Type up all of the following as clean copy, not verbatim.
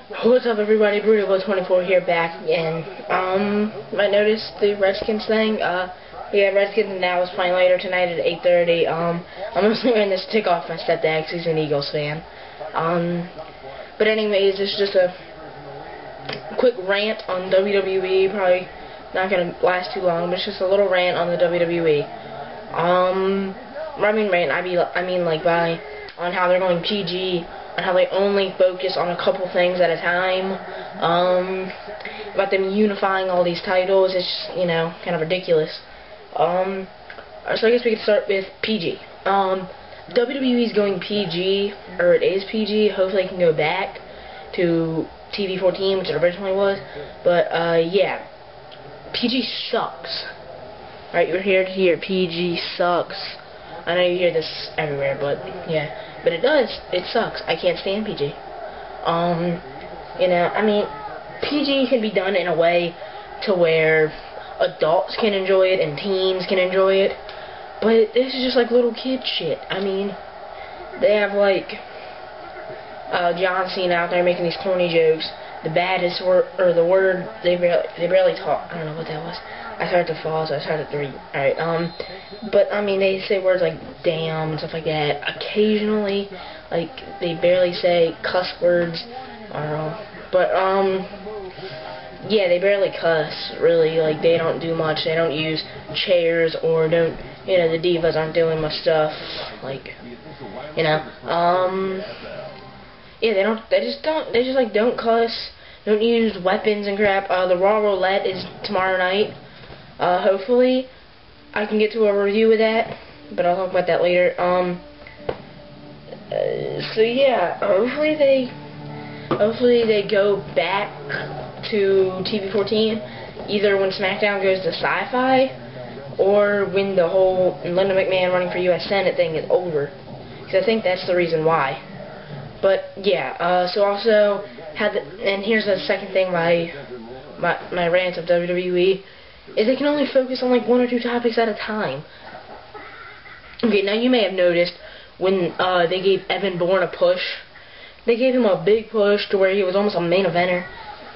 What's up, everybody? Brutal24 here, back again. I noticed the Redskins thing. Yeah, Redskins and Dallas playing later tonight at 8:30. I'm mostly wearing this to tick off my stepdad because he's an Eagles fan. But anyways, it's just a quick rant on WWE. Probably not gonna last too long, but it's just a little rant on the WWE. I mean rant. I mean like on how they're going PG. And how they only focus on a couple things at a time, about them unifying all these titles. It's just, kind of ridiculous. So I guess we could start with PG. WWE is going PG, or it is PG. Hopefully it can go back to TV-14, which it originally was. But, yeah, PG sucks. Right, you're here to hear PG sucks. I know you hear this everywhere, but yeah. But it does. It sucks. I can't stand PG. I mean, PG can be done in a way to where adults can enjoy it and teens can enjoy it. But this is just like little kid shit. I mean, they have like John Cena out there making these corny jokes. The baddest word, or the word they barely talk. I don't know what that was. I started to fall, so I started to read. Alright, but I mean, they say words like damn and stuff like that. Occasionally, like, they barely say cuss words. I don't know. But, yeah, they barely cuss, really. Like, they don't do much. They don't use chairs or don't, the divas aren't doing much stuff. Like, yeah, they just don't cuss, don't use weapons and crap. The Raw Roulette is tomorrow night. Hopefully I can get to a review of that, but I'll talk about that later. So yeah, hopefully they go back to TV-14, either when SmackDown goes to Sci-Fi, or when the whole Linda McMahon running for U.S. Senate thing is over, because I think that's the reason why. But yeah, so also and here's the second thing, my rant of WWE is they can only focus on like one or two topics at a time. Okay, now you may have noticed when they gave Evan Bourne a push, they gave him a big push to where he was almost a main eventer,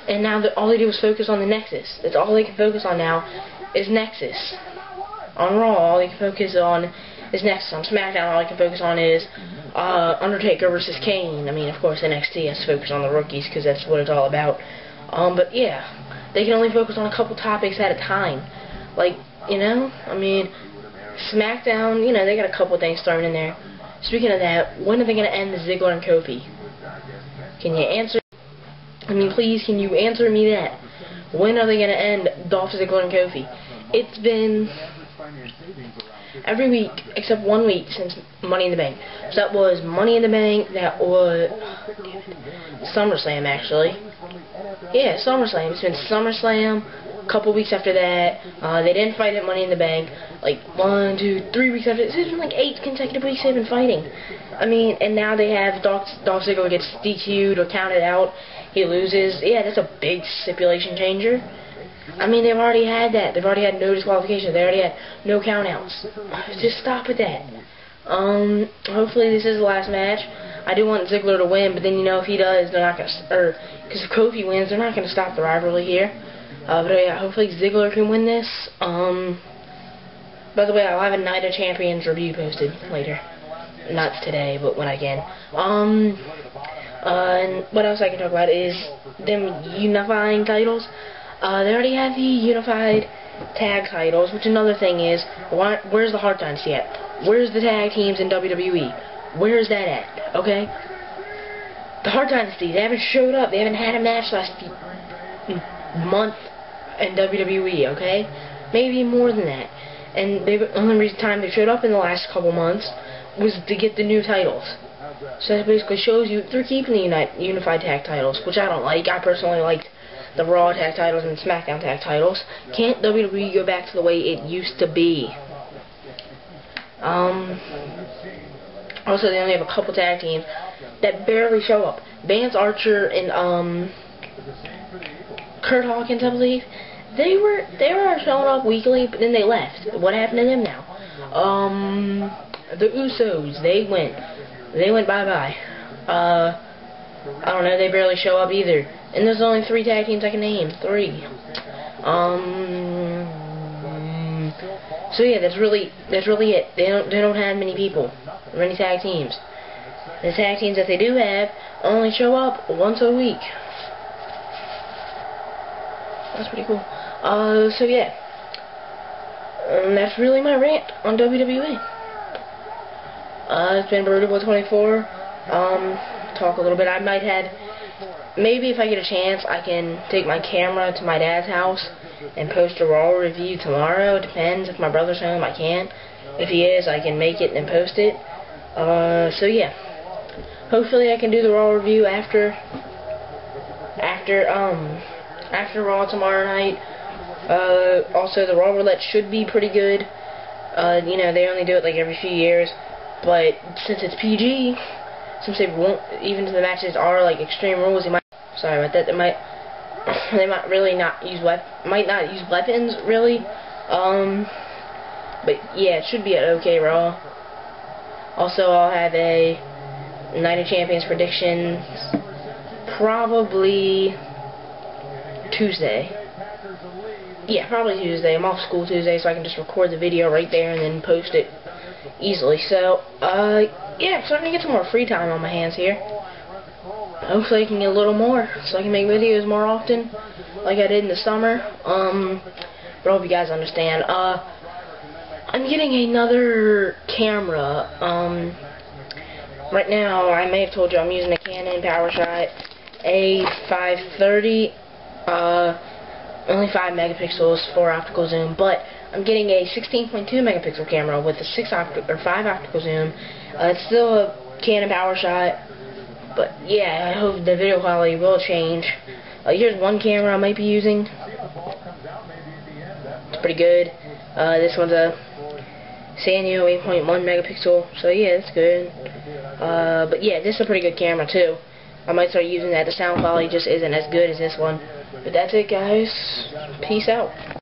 and now all they do is focus on the Nexus. That's all they can focus on now is Nexus. On Raw, all they can focus on is Nexus. On SmackDown, all they can focus on is Undertaker versus Kane. I mean, of course, NXT has to focus on the rookies because that's what it's all about. But yeah, they can only focus on a couple topics at a time. Like, I mean, SmackDown, they got a couple things thrown in there. Speaking of that, when are they going to end the Ziggler and Kofi? Can you answer? I mean, please, can you answer me that? When are they going to end Dolph Ziggler and Kofi? It's been every week except 1 week since Money in the Bank. So that was Money in the Bank, that was SummerSlam, actually. Yeah, SummerSlam. It's been SummerSlam, a couple weeks after that. They didn't fight at Money in the Bank. Like 1, 2, 3 weeks after. It's been like 8 consecutive weeks they've been fighting. I mean, and now they have Dolph Ziggler gets DQ'd or counted out. He loses. Yeah, that's a big stipulation changer. I mean, they've already had that. They've already had no disqualification. They already had no countouts. Just stop with that. Hopefully this is the last match. I do want Ziggler to win, but then, if he does, they're not going to, because if Kofi wins, they're not going to stop the rivalry here. But yeah, hopefully Ziggler can win this. By the way, I'll have a Night of Champions review posted later. Not today, but when I can. And what else I can talk about is them unifying titles. They already have the unified tag titles, which another thing is, where's the Hard Times yet? Where's the tag teams in WWE? Where's that at? Okay? The Hard Dynasty, they haven't showed up. They haven't had a match last month in WWE, okay? Maybe more than that. And the only time they showed up in the last couple months was to get the new titles. So that basically shows you they're keeping the unified tag titles, which I don't like. I personally liked the Raw tag titles and SmackDown tag titles. Can't WWE go back to the way it used to be? Also, they only have a couple tag teams that barely show up. Vance Archer and Kurt Hawkins, I believe. They were showing up weekly, but then they left. What happened to them now? The Usos, they went bye bye. I don't know, they barely show up either. And there's only 3 tag teams I can name. 3. So yeah, that's really it. They don't have many people, many tag teams. The tag teams that they do have only show up once a week. That's pretty cool. So yeah, that's really my rant on WWE. It's been Brutal 24. Talk a little bit. I might have, maybe if I get a chance, I can take my camera to my dad's house and post a Raw review tomorrow. It depends. If my brother's home, I can. If he is, I can make it and post it. So yeah. Hopefully I can do the Raw review after Raw tomorrow night. Also, the Raw Roulette should be pretty good. You know, they only do it like every few years, but since it's PG, since they won't, even if the matches are like Extreme Rules, they might, sorry about that, they might really not use weapons really. But yeah, it should be an okay Raw. Also, I'll have a Night of Champions predictions probably Tuesday. Yeah, probably Tuesday. I'm off school Tuesday, so I can just record the video right there and then post it easily. So, yeah, I'm starting to get some more free time on my hands here. Hopefully I can get a little more, so I can make videos more often, like I did in the summer. But I hope you guys understand. I'm getting another camera. Right now, I may have told you I'm using a Canon PowerShot A530. Only 5 megapixels, 4 optical zoom, but I'm getting a 16.2 megapixel camera with a 5 optical zoom. It's still a Canon PowerShot, but yeah, I hope the video quality will change. Here's one camera I might be using. It's pretty good. This one's a Sanyo 8.1 megapixel, so yeah, it's good. But yeah, this is a pretty good camera too. I might start using that. The sound quality just isn't as good as this one. But that's it, guys. Peace out.